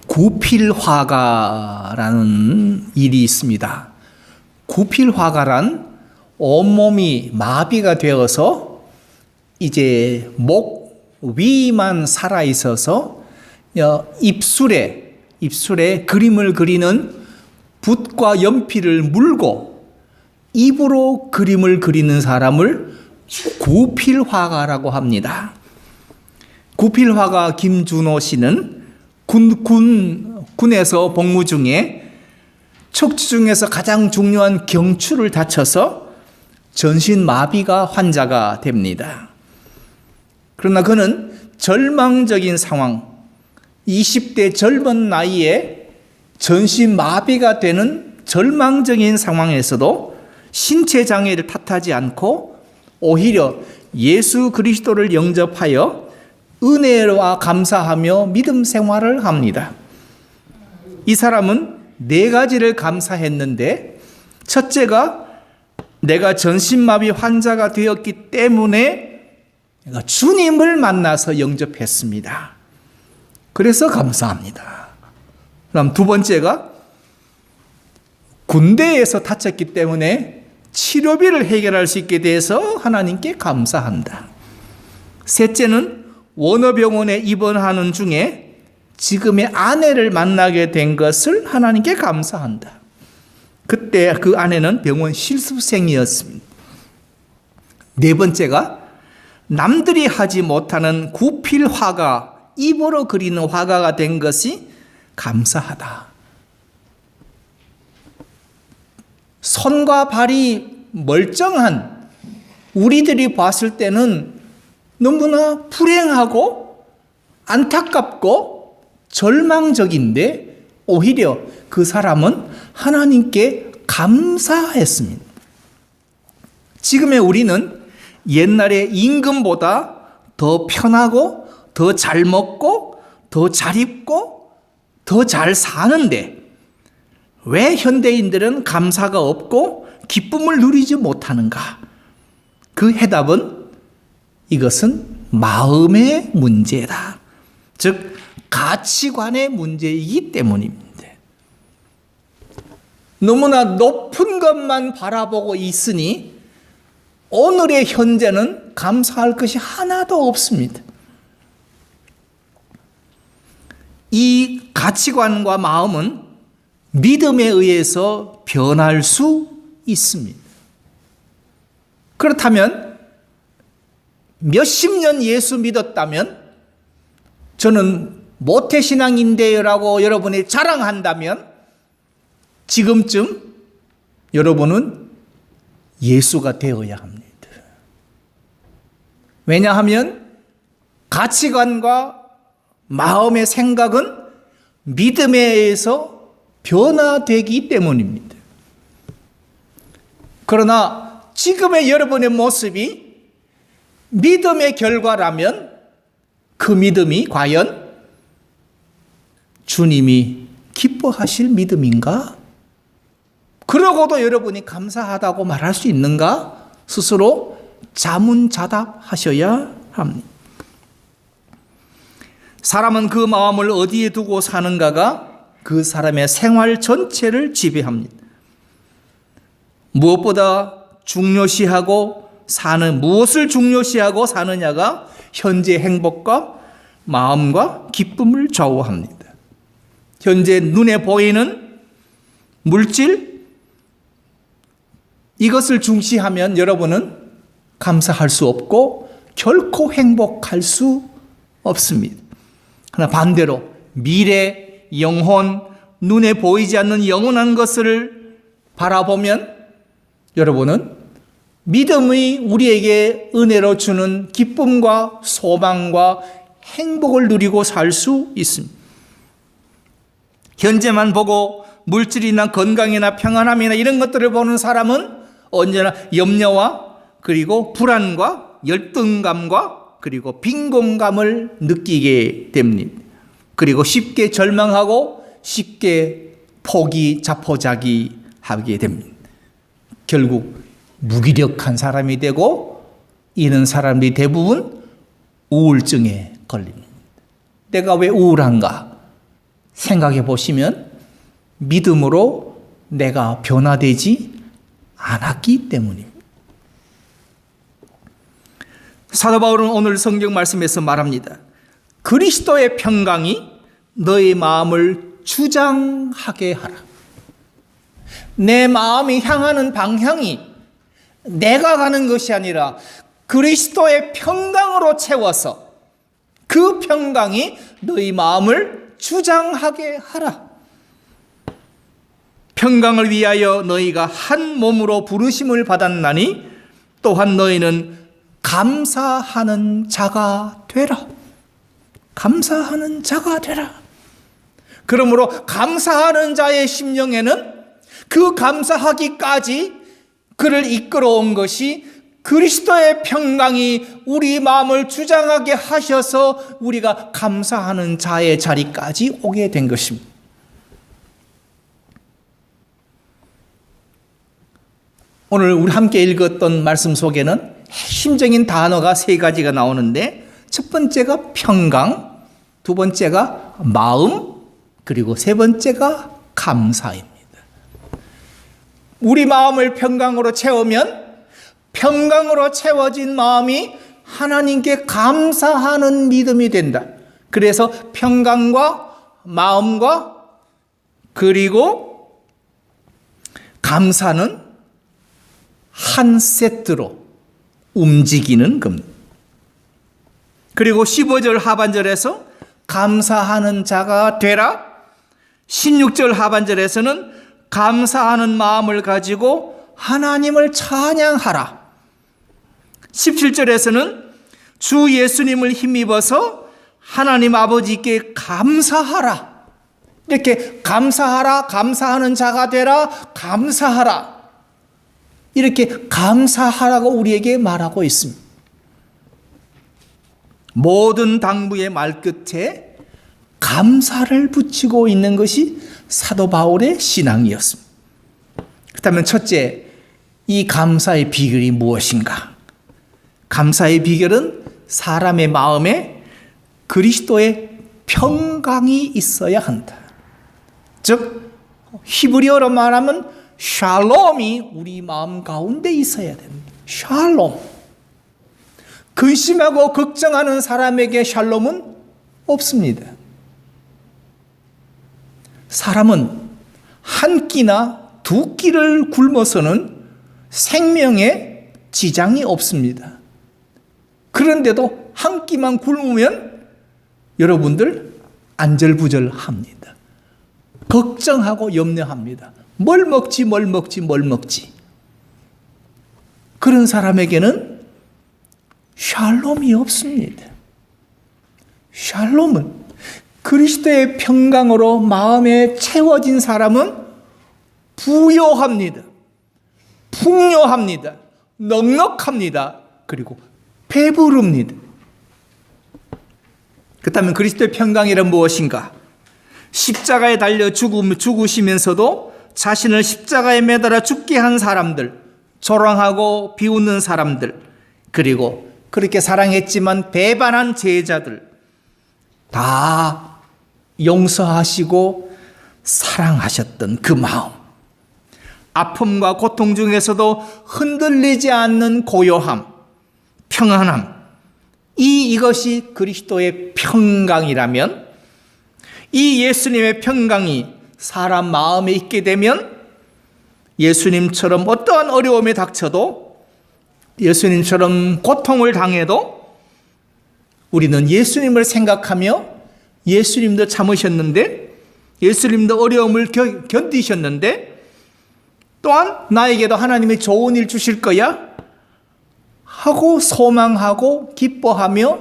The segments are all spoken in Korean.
구필화가라는 일이 있습니다. 구필화가란 온몸이 마비가 되어서 이제 목 위만 살아 있어서 입술에 그림을 그리는 붓과 연필을 물고 입으로 그림을 그리는 사람을 구필화가라고 합니다. 구필화가 김준호 씨는 군에서 복무 중에 척추 중에서 가장 중요한 경추를 다쳐서 전신마비가 환자가 됩니다. 그러나 그는 절망적인 상황, 20대 젊은 나이에 전신마비가 되는 절망적인 상황에서도 신체 장애를 탓하지 않고 오히려 예수 그리스도를 영접하여 은혜와 감사하며 믿음 생활을 합니다. 이 사람은 4가지를 감사했는데, 첫째가 내가 전신마비 환자가 되었기 때문에 내가 주님을 만나서 영접했습니다. 그래서 감사합니다. 그럼 2번째가 군대에서 다쳤기 때문에 치료비를 해결할 수 있게 돼서 하나님께 감사한다. 셋째는 원어병원에 입원하는 중에 지금의 아내를 만나게 된 것을 하나님께 감사한다. 그때 그 아내는 병원 실습생이었습니다. 4번째가 남들이 하지 못하는 구필화가, 입으로 그리는 화가가 된 것이 감사하다. 손과 발이 멀쩡한 우리들이 봤을 때는 너무나 불행하고 안타깝고 절망적인데 오히려 그 사람은 하나님께 감사했습니다. 지금의 우리는 옛날의 임금보다 더 편하고 더 잘 먹고 더 잘 입고 더 잘 사는데 왜 현대인들은 감사가 없고 기쁨을 누리지 못하는가? 그 해답은 이것은 마음의 문제다. 즉 가치관의 문제이기 때문입니다. 너무나 높은 것만 바라보고 있으니 오늘의 현재는 감사할 것이 하나도 없습니다. 이 가치관과 마음은 믿음에 의해서 변할 수 있습니다. 그렇다면 몇십 년 예수 믿었다면, 저는 모태신앙인데요라고 여러분이 자랑한다면 지금쯤 여러분은 예수가 되어야 합니다. 왜냐하면 가치관과 마음의 생각은 믿음에 의해서 변화되기 때문입니다. 그러나 지금의 여러분의 모습이 믿음의 결과라면 그 믿음이 과연 주님이 기뻐하실 믿음인가? 그러고도 여러분이 감사하다고 말할 수 있는가? 스스로 자문자답하셔야 합니다. 사람은 그 마음을 어디에 두고 사는가가 그 사람의 생활 전체를 지배합니다. 무엇을 중요시하고 사느냐가 현재 행복과 마음과 기쁨을 좌우합니다. 현재 눈에 보이는 물질, 이것을 중시하면 여러분은 감사할 수 없고 결코 행복할 수 없습니다. 그러나 반대로 미래, 영혼, 눈에 보이지 않는 영원한 것을 바라보면 여러분은 믿음이 우리에게 은혜로 주는 기쁨과 소망과 행복을 누리고 살 수 있습니다. 현재만 보고 물질이나 건강이나 평안함이나 이런 것들을 보는 사람은 언제나 염려와 그리고 불안과 열등감과 그리고 빈곤감을 느끼게 됩니다. 그리고 쉽게 절망하고 쉽게 자포자기하게 됩니다. 결국 무기력한 사람이 되고 이런 사람들이 대부분 우울증에 걸립니다. 내가 왜 우울한가? 생각해 보시면 믿음으로 내가 변화되지 않았기 때문입니다. 사도 바울은 오늘 성경 말씀에서 말합니다. 그리스도의 평강이 너의 마음을 주장하게 하라. 내 마음이 향하는 방향이 내가 가는 것이 아니라 그리스도의 평강으로 채워서 그 평강이 너희 마음을 주장하게 하라. 평강을 위하여 너희가 한 몸으로 부르심을 받았나니 또한 너희는 감사하는 자가 되라. 감사하는 자가 되라. 그러므로 감사하는 자의 심령에는 그 감사하기까지 그를 이끌어온 것이 그리스도의 평강이 우리 마음을 주장하게 하셔서 우리가 감사하는 자의 자리까지 오게 된 것입니다. 오늘 우리 함께 읽었던 말씀 속에는 핵심적인 단어가 세 가지가 나오는데 첫 번째가 평강, 두 번째가 마음, 그리고 세 번째가 감사입니다. 우리 마음을 평강으로 채우면 평강으로 채워진 마음이 하나님께 감사하는 믿음이 된다. 그래서 평강과 마음과 그리고 감사는 한 세트로 움직이는 겁니다. 그리고 15절 하반절에서 감사하는 자가 되라. 16절 하반절에서는 감사하는 마음을 가지고 하나님을 찬양하라. 17절에서는 주 예수님을 힘입어서 하나님 아버지께 감사하라. 이렇게 감사하라, 감사하는 자가 되라, 감사하라. 이렇게 감사하라고 우리에게 말하고 있습니다. 모든 당부의 말끝에 감사를 붙이고 있는 것이 사도 바울의 신앙이었습니다. 그렇다면 첫째, 이 감사의 비결이 무엇인가? 감사의 비결은 사람의 마음에 그리스도의 평강이 있어야 한다. 즉 히브리어로 말하면 샬롬이 우리 마음 가운데 있어야 됩니다. 샬롬. 근심하고 걱정하는 사람에게 샬롬은 없습니다. 사람은 한 끼나 두 끼를 굶어서는 생명에 지장이 없습니다. 그런데도 한 끼만 굶으면 여러분들 안절부절합니다. 걱정하고 염려합니다. 뭘 먹지. 그런 사람에게는 샬롬이 없습니다. 샬롬은 그리스도의 평강으로 마음에 채워진 사람은 부요합니다. 풍요합니다. 넉넉합니다. 그리고 배부릅니다. 그렇다면 그리스도의 평강이란 무엇인가? 십자가에 달려 죽으시면서도 자신을 십자가에 매달아 죽게 한 사람들, 조롱하고 비웃는 사람들, 그리고 그렇게 사랑했지만 배반한 제자들 다 용서하시고 사랑하셨던 그 마음, 아픔과 고통 중에서도 흔들리지 않는 고요함, 평안함, 이것이 그리스도의 평강이라면 이 예수님의 평강이 사람 마음에 있게 되면 예수님처럼 어떠한 어려움에 닥쳐도, 예수님처럼 고통을 당해도 우리는 예수님을 생각하며 예수님도 참으셨는데, 예수님도 어려움을 견디셨는데 또한 나에게도 하나님이 좋은 일 주실 거야 하고 소망하고 기뻐하며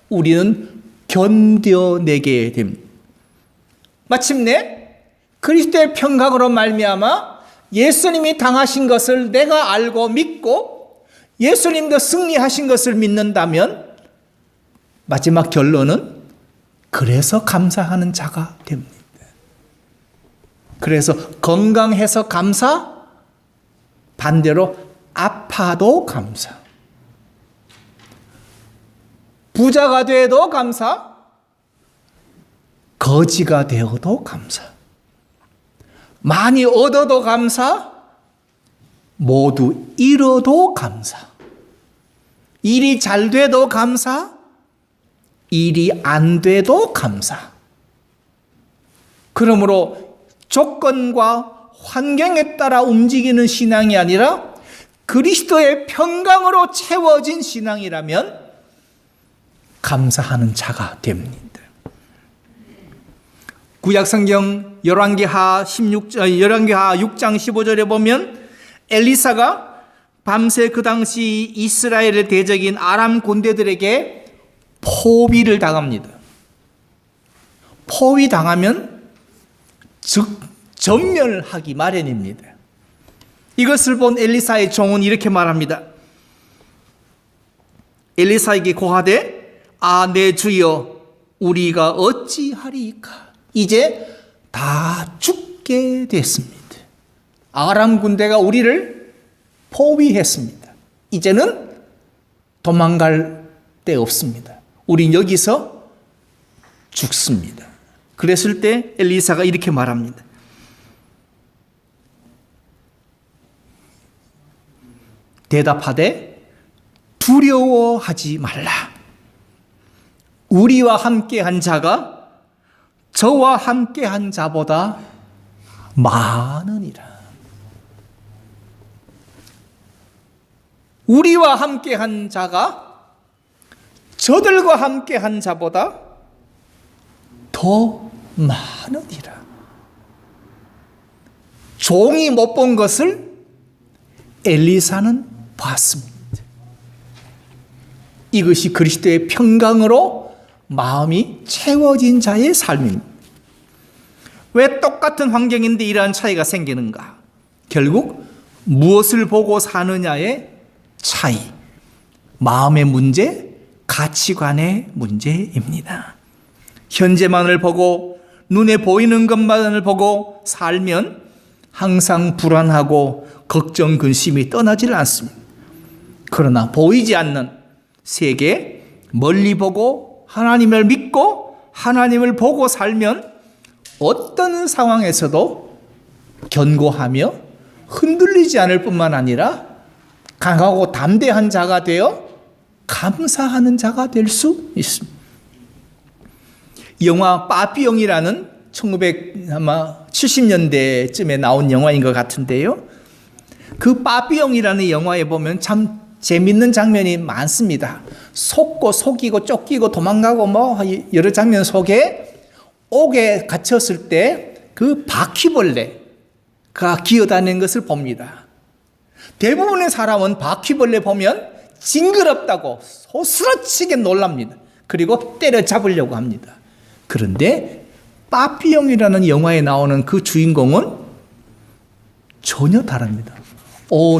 우리는 견뎌내게 됩니다. 마침내 그리스도의 평강으로 말미암아 예수님이 당하신 것을 내가 알고 믿고 예수님도 승리하신 것을 믿는다면 마지막 결론은 그래서 감사하는 자가 됩니다. 그래서 건강해서 감사, 반대로 아파도 감사. 부자가 돼도 감사, 거지가 되어도 감사. 많이 얻어도 감사. 모두 잃어도 감사. 일이 잘 돼도 감사. 일이 안 돼도 감사. 그러므로 조건과 환경에 따라 움직이는 신앙이 아니라 그리스도의 평강으로 채워진 신앙이라면 감사하는 자가 됩니다. 구약성경 열왕기하 6장 15절에 보면 엘리사가 밤새 그 당시 이스라엘의 대적인 아람 군대들에게 포위를 당합니다. 포위 당하면 즉 전멸하기 마련입니다. 이것을 본 엘리사의 종은 이렇게 말합니다. 엘리사에게 고하되 내 주여 우리가 어찌하리이까. 이제 다 죽게 됐습니다. 아람 군대가 우리를 포위했습니다. 이제는 도망갈 데 없습니다. 우린 여기서 죽습니다. 그랬을 때 엘리사가 이렇게 말합니다. 대답하되 두려워하지 말라. 우리와 함께한 자가 저와 함께한 자보다 많으니라. 우리와 함께한 자가 저들과 함께한 자보다 더 많으니라. 종이 못 본 것을 엘리사는 봤습니다. 이것이 그리스도의 평강으로 마음이 채워진 자의 삶입니다. 왜 똑같은 환경인데 이러한 차이가 생기는가? 결국 무엇을 보고 사느냐의 차이, 마음의 문제, 가치관의 문제입니다. 현재만을 보고 눈에 보이는 것만을 보고 살면 항상 불안하고 걱정, 근심이 떠나질 않습니다. 그러나 보이지 않는 세계, 멀리 보고 하나님을 믿고 하나님을 보고 살면 어떤 상황에서도 견고하며 흔들리지 않을 뿐만 아니라 강하고 담대한 자가 되어 감사하는 자가 될 수 있습니다. 영화 빠삐용이라는 1970년대쯤에 나온 영화인 것 같은데요. 그 빠삐용이라는 영화에 보면 참 재밌는 장면이 많습니다. 속고 속이고 쫓기고 도망가고 여러 장면 속에 옥에 갇혔을 때 그 바퀴벌레가 기어다니는 것을 봅니다. 대부분의 사람은 바퀴벌레 보면 징그럽다고 소스라치게 놀랍니다. 그리고 때려잡으려고 합니다. 그런데 빠삐용이라는 영화에 나오는 그 주인공은 전혀 다릅니다.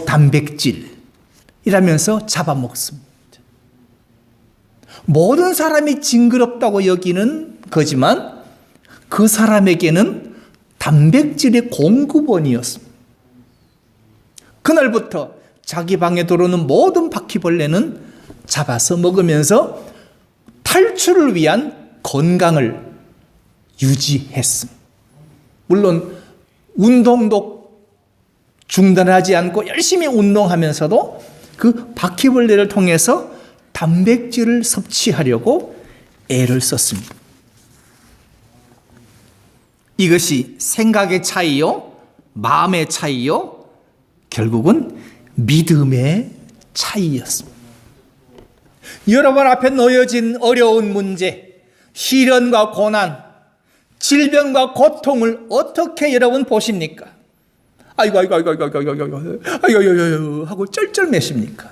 단백질 이라면서 잡아먹습니다. 모든 사람이 징그럽다고 여기는 거지만 그 사람에게는 단백질의 공급원이었습니다. 그날부터 자기 방에 들어오는 모든 바퀴벌레는 잡아서 먹으면서 탈출을 위한 건강을 유지했습니다. 물론 운동도 중단하지 않고 열심히 운동하면서도 그 바퀴벌레를 통해서 단백질을 섭취하려고 애를 썼습니다. 이것이 생각의 차이요, 마음의 차이요, 결국은 믿음의 차이였습니다. 여러분 앞에 놓여진 어려운 문제, 시련과 고난, 질병과 고통을 어떻게 여러분 보십니까? 아이고 하고 쩔쩔매십니까?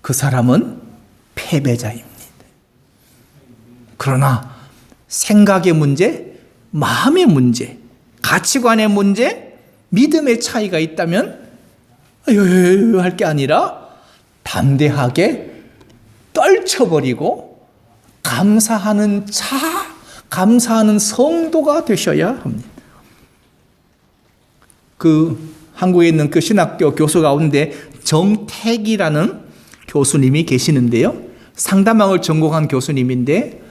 그 사람은 패배자입니다. 그러나 생각의 문제, 마음의 문제, 가치관의 문제, 믿음의 차이가 있다면 할 게 아니라 담대하게 떨쳐버리고 감사하는 감사하는 성도가 되셔야 합니다. 한국에 있는 그 신학교 교수 가운데 정택이라는 교수님이 계시는데요. 상담학을 전공한 교수님인데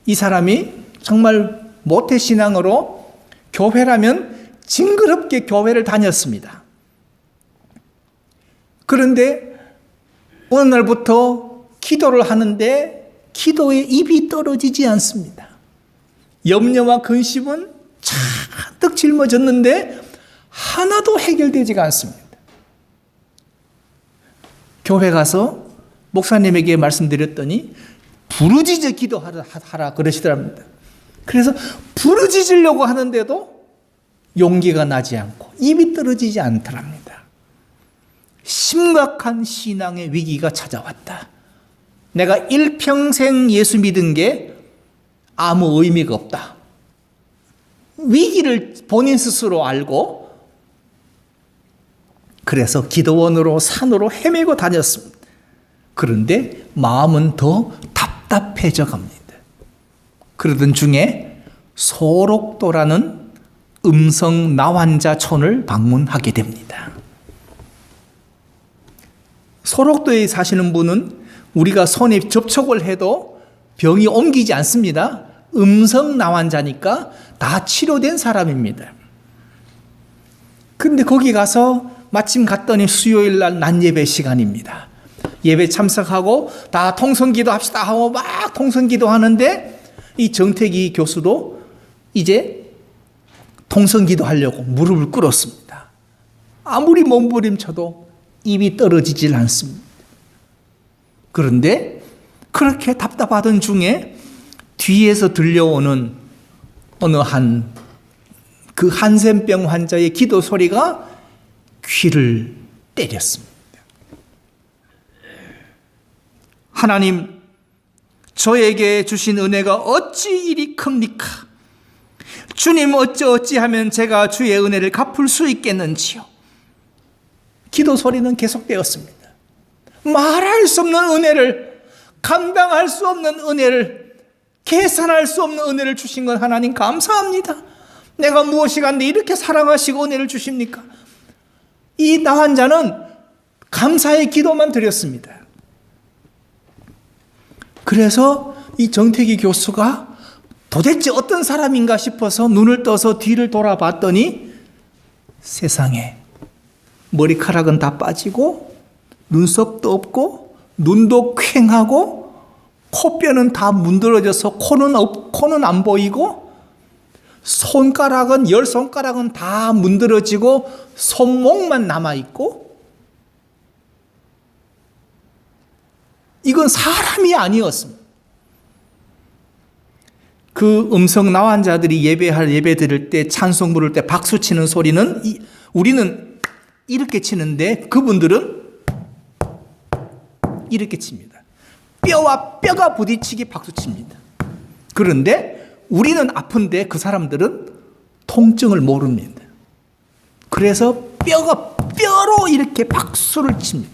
이 사람이 정말 모태신앙으로 교회라면 징그럽게 교회를 다녔습니다. 그런데 어느 날부터 기도를 하는데 기도에 입이 떨어지지 않습니다. 염려와 근심은 잔뜩 짊어졌는데 하나도 해결되지가 않습니다. 교회 가서 목사님에게 말씀드렸더니 부르짖어 기도하라 그러시더랍니다. 그래서 부르짖으려고 하는데도 용기가 나지 않고 입이 떨어지지 않더랍니다. 심각한 신앙의 위기가 찾아왔다. 내가 일평생 예수 믿은 게 아무 의미가 없다. 위기를 본인 스스로 알고 그래서 기도원으로 산으로 헤매고 다녔습니다. 그런데 마음은 더 답답해져 갑니다. 그러던 중에 소록도라는 음성 나환자촌을 방문하게 됩니다. 소록도에 사시는 분은 우리가 손에 접촉을 해도 병이 옮기지 않습니다. 음성 나환자니까 다 치료된 사람입니다. 근데 거기 가서 마침 갔더니 수요일 날 낮예배 시간입니다. 예배 참석하고 다 통성기도 합시다 하고 막 통성기도 하는데 이 정택이 교수도 이제 통성기도 하려고 무릎을 꿇었습니다. 아무리 몸부림쳐도 입이 떨어지질 않습니다. 그런데 그렇게 답답하던 중에 뒤에서 들려오는 어느 그 한센병 환자의 기도 소리가 귀를 때렸습니다. 하나님, 저에게 주신 은혜가 어찌 이리 큽니까? 주님 어찌하면 제가 주의 은혜를 갚을 수 있겠는지요? 기도 소리는 계속되었습니다. 말할 수 없는 은혜를, 감당할 수 없는 은혜를, 계산할 수 없는 은혜를 주신 건 하나님 감사합니다. 내가 무엇이 간데 이렇게 사랑하시고 은혜를 주십니까? 이 나환자는 감사의 기도만 드렸습니다. 그래서 이 정택이 교수가 도대체 어떤 사람인가 싶어서 눈을 떠서 뒤를 돌아봤더니 세상에 머리카락은 다 빠지고 눈썹도 없고 눈도 퀭하고 코뼈는 다 문드러져서 코는 안 보이고 손가락은 10손가락은 다 문드러지고 손목만 남아있고 이건 사람이 아니었습니다. 그 음성 나환자들이 예배 드릴 때 찬송 부를 때 박수 치는 소리는 우리는 이렇게 치는데 그분들은 이렇게 칩니다. 뼈와 뼈가 부딪히게 박수 칩니다. 그런데 우리는 아픈데 그 사람들은 통증을 모릅니다. 그래서 뼈가 뼈로 이렇게 박수를 칩니다.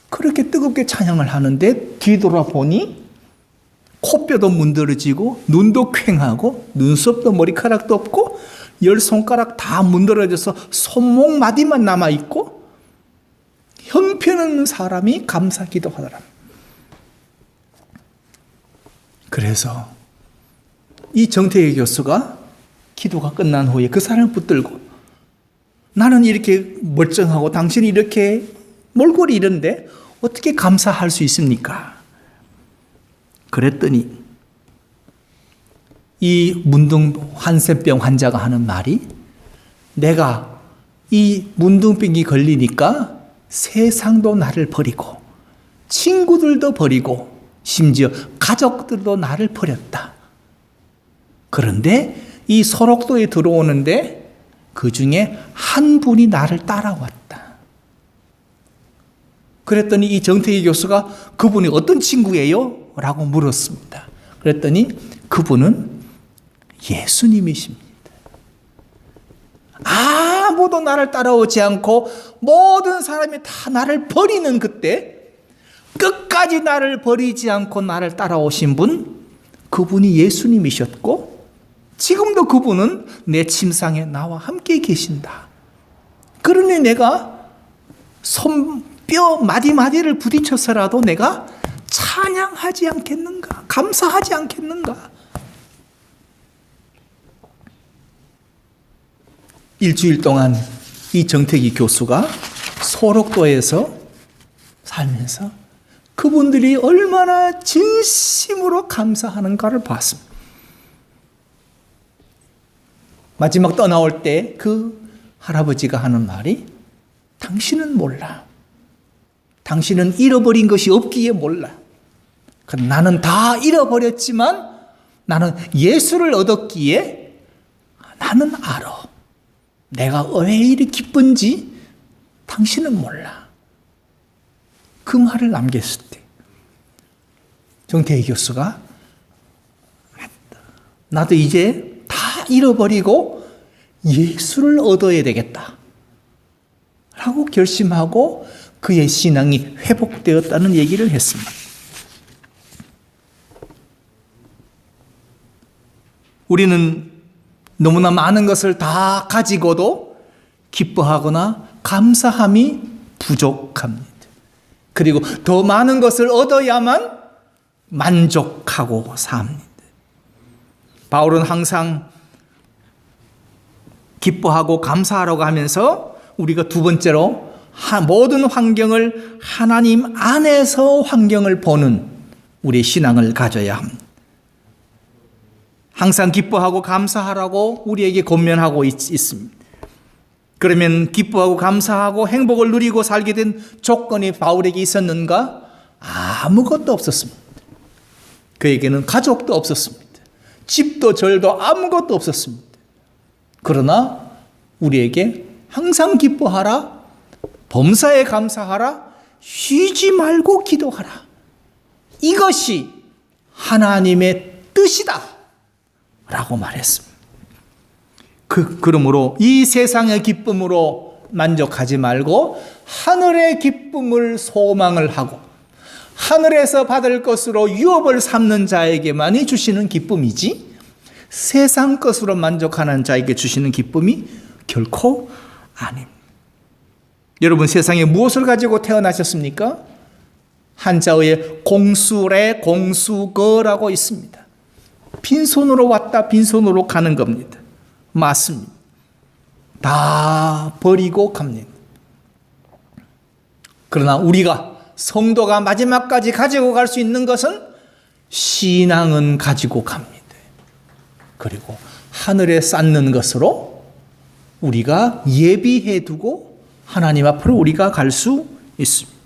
그렇게 뜨겁게 찬양을 하는데 뒤돌아보니 코뼈도 문드러지고 눈도 퀭하고 눈썹도 머리카락도 없고 10손가락 다 문드러져서 손목 마디만 남아있고 형편없는 사람이 감사 기도하더라. 그래서 이 정태기 교수가 기도가 끝난 후에 그 사람을 붙들고 나는 이렇게 멀쩡하고 당신이 이렇게 몰골이 이런데 어떻게 감사할 수 있습니까? 그랬더니 이 문둥 한센병 환자가 하는 말이 내가 이 문둥병이 걸리니까 세상도 나를 버리고 친구들도 버리고 심지어 가족들도 나를 버렸다. 그런데 이 소록도에 들어오는데 그 중에 한 분이 나를 따라왔다. 그랬더니 이 정태기 교수가 그분이 어떤 친구예요? 라고 물었습니다. 그랬더니 그분은 예수님이십니다. 아무도 나를 따라오지 않고 모든 사람이 다 나를 버리는 그때 끝까지 나를 버리지 않고 나를 따라오신 분, 그분이 예수님이셨고 지금도 그분은 내 침상에 나와 함께 계신다. 그러니 내가 뼈 마디마디를 부딪혀서라도 내가 찬양하지 않겠는가? 감사하지 않겠는가? 일주일 동안 이 정태기 교수가 소록도에서 살면서 그분들이 얼마나 진심으로 감사하는가를 봤습니다. 마지막 떠나올 때 그 할아버지가 하는 말이 당신은 몰라. 당신은 잃어버린 것이 없기에 몰라. 나는 다 잃어버렸지만 나는 예수를 얻었기에 나는 알아. 내가 왜 이리 기쁜지 당신은 몰라. 그 말을 남겼을 때 정태희 교수가 나도 이제 다 잃어버리고 예수를 얻어야 되겠다 라고 결심하고 그의 신앙이 회복되었다는 얘기를 했습니다. 우리는 너무나 많은 것을 다 가지고도 기뻐하거나 감사함이 부족합니다. 그리고 더 많은 것을 얻어야만 만족하고 삽니다. 바울은 항상 기뻐하고 감사하라고 하면서 우리가 두 번째로 모든 환경을 하나님 안에서 환경을 보는 우리의 신앙을 가져야 합니다. 항상 기뻐하고 감사하라고 우리에게 권면하고 있습니다. 그러면 기뻐하고 감사하고 행복을 누리고 살게 된 조건이 바울에게 있었는가? 아무것도 없었습니다. 그에게는 가족도 없었습니다. 집도 절도 아무것도 없었습니다. 그러나 우리에게 항상 기뻐하라, 범사에 감사하라, 쉬지 말고 기도하라. 이것이 하나님의 뜻이다 라고 말했습니다. 그러므로 이 세상의 기쁨으로 만족하지 말고 하늘의 기쁨을 소망을 하고 하늘에서 받을 것으로 유업을 삼는 자에게만이 주시는 기쁨이지 세상 것으로 만족하는 자에게 주시는 기쁨이 결코 아닙니다. 여러분 세상에 무엇을 가지고 태어나셨습니까? 한자어에 공수래 공수거라고 있습니다. 빈손으로 왔다 빈손으로 가는 겁니다. 맞습니다. 다 버리고 갑니다. 그러나 우리가 성도가 마지막까지 가지고 갈 수 있는 것은 신앙은 가지고 갑니다. 그리고 하늘에 쌓는 것으로 우리가 예비해 두고 하나님 앞으로 우리가 갈 수 있습니다.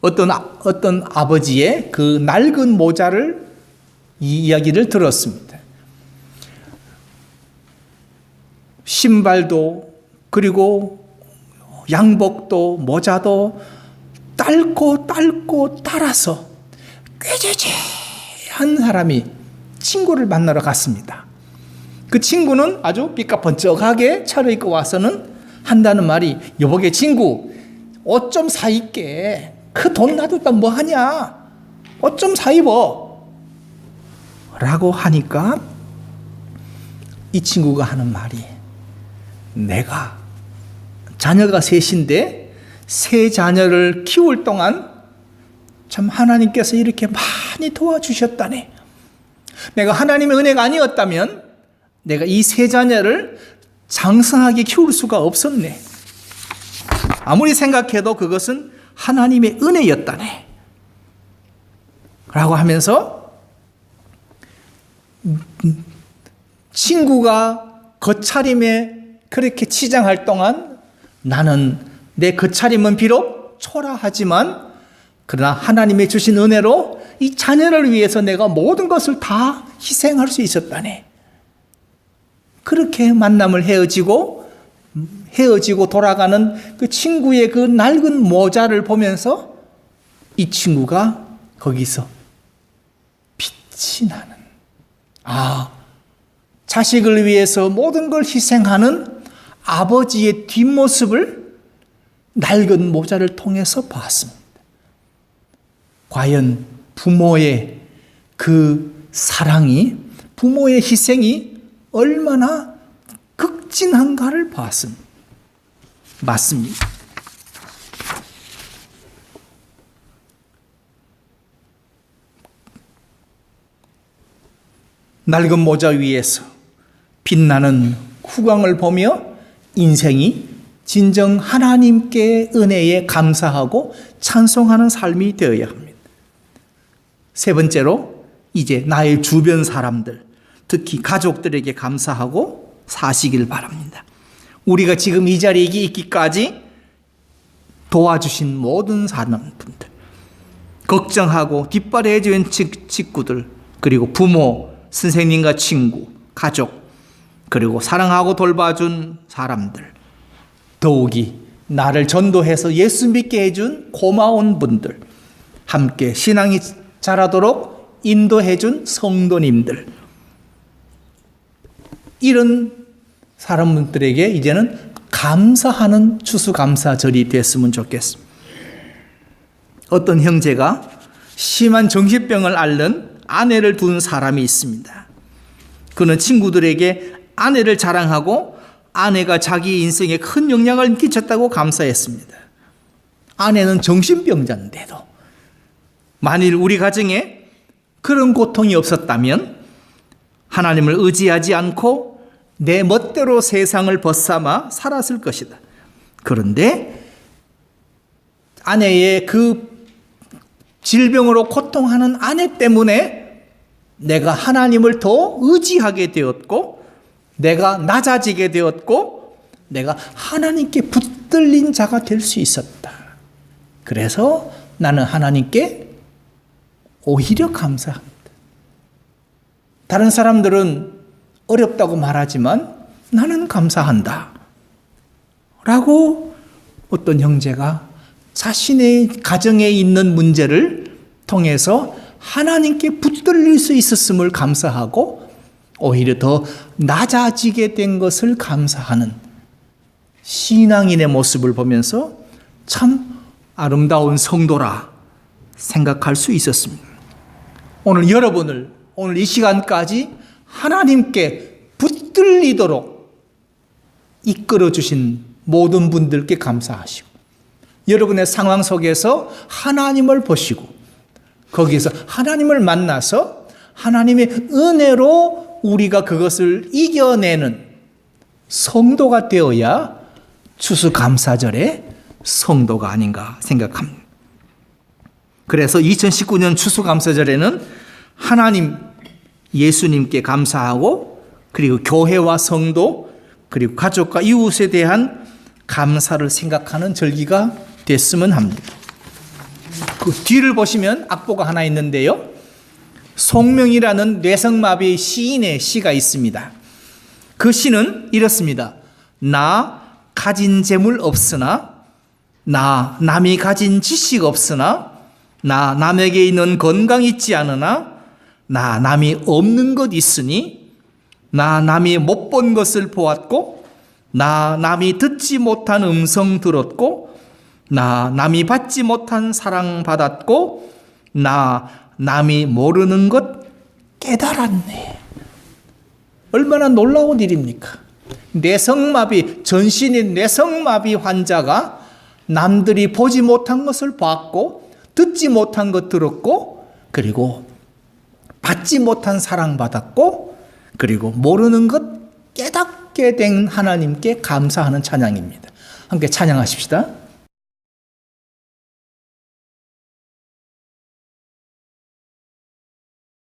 어떤 아버지의 그 낡은 모자를 이 이야기를 들었습니다. 신발도 그리고 양복도 모자도 딸고 따라서 꾀죄죄한 사람이 친구를 만나러 갔습니다. 그 친구는 아주 삐까번쩍하게 차려입고 와서는 한다는 말이 여보게 친구 옷 좀 사 입게 그 돈 놔뒀다 뭐하냐 옷 좀 사 입어 라고 하니까 이 친구가 하는 말이 내가 자녀가 셋인데 세 자녀를 키울 동안 참 하나님께서 이렇게 많이 도와주셨다네. 내가 하나님의 은혜가 아니었다면 내가 이 세 자녀를 장성하게 키울 수가 없었네. 아무리 생각해도 그것은 하나님의 은혜였다네. 라고 하면서 친구가 겉차림에 그렇게 치장할 동안 나는 내 겉차림은 비록 초라하지만 그러나 하나님의 주신 은혜로 이 자녀를 위해서 내가 모든 것을 다 희생할 수 있었다네. 그렇게 만남을 헤어지고 돌아가는 그 친구의 그 낡은 모자를 보면서 이 친구가 거기서 빛이 나는 자식을 위해서 모든 걸 희생하는 아버지의 뒷모습을 낡은 모자를 통해서 봤습니다. 과연 부모의 그 사랑이, 부모의 희생이 얼마나 극진한가를 봤습니다. 맞습니다. 낡은 모자 위에서 빛나는 후광을 보며 인생이 진정 하나님께 은혜에 감사하고 찬송하는 삶이 되어야 합니다. 세 번째로 이제 나의 주변 사람들, 특히 가족들에게 감사하고 사시길 바랍니다. 우리가 지금 이 자리에 있기까지 도와주신 모든 사람분들, 걱정하고 뒷발해 준 직구들, 그리고 부모, 선생님과 친구, 가족, 그리고 사랑하고 돌봐준 사람들, 더욱이 나를 전도해서 예수 믿게 해준 고마운 분들, 함께 신앙이 자라도록 인도해준 성도님들, 이런 사람들에게 이제는 감사하는 추수감사절이 됐으면 좋겠습니다. 어떤 형제가 심한 정신병을 앓는 아내를 둔 사람이 있습니다. 그는 친구들에게 아내를 자랑하고 아내가 자기 인생에 큰 영향을 끼쳤다고 감사했습니다. 아내는 정신병자인데도 만일 우리 가정에 그런 고통이 없었다면 하나님을 의지하지 않고 내 멋대로 세상을 벗삼아 살았을 것이다. 그런데 아내의 그 질병으로 고통하는 아내 때문에 내가 하나님을 더 의지하게 되었고, 내가 낮아지게 되었고, 내가 하나님께 붙들린 자가 될 수 있었다. 그래서 나는 하나님께 오히려 감사합니다. 다른 사람들은 어렵다고 말하지만 나는 감사한다 라고 어떤 형제가 자신의 가정에 있는 문제를 통해서 하나님께 붙들릴 수 있었음을 감사하고 오히려 더 낮아지게 된 것을 감사하는 신앙인의 모습을 보면서 참 아름다운 성도라 생각할 수 있었습니다. 오늘 여러분을 오늘 이 시간까지 하나님께 붙들리도록 이끌어 주신 모든 분들께 감사하시고, 여러분의 상황 속에서 하나님을 보시고 거기에서 하나님을 만나서 하나님의 은혜로 우리가 그것을 이겨내는 성도가 되어야 추수감사절의 성도가 아닌가 생각합니다. 그래서 2019년 추수감사절에는 하나님, 예수님께 감사하고, 그리고 교회와 성도, 그리고 가족과 이웃에 대한 감사를 생각하는 절기가 됐으면 합니다. 그 뒤를 보시면 악보가 하나 있는데요, 송명이라는 뇌성마비 시인의 시가 있습니다. 그 시는 이렇습니다. 나 가진 재물 없으나, 나 남이 가진 지식 없으나, 나 남에게 있는 건강 있지 않으나, 나 남이 없는 것 있으니, 나 남이 못 본 것을 보았고, 나 남이 듣지 못한 음성 들었고, 나 남이 받지 못한 사랑 받았고, 나 남이 모르는 것 깨달았네. 얼마나 놀라운 일입니까? 뇌성마비, 전신의 뇌성마비 환자가 남들이 보지 못한 것을 봤고, 듣지 못한 것 들었고, 그리고 받지 못한 사랑 받았고, 그리고 모르는 것 깨닫게 된 하나님께 감사하는 찬양입니다. 함께 찬양하십시다.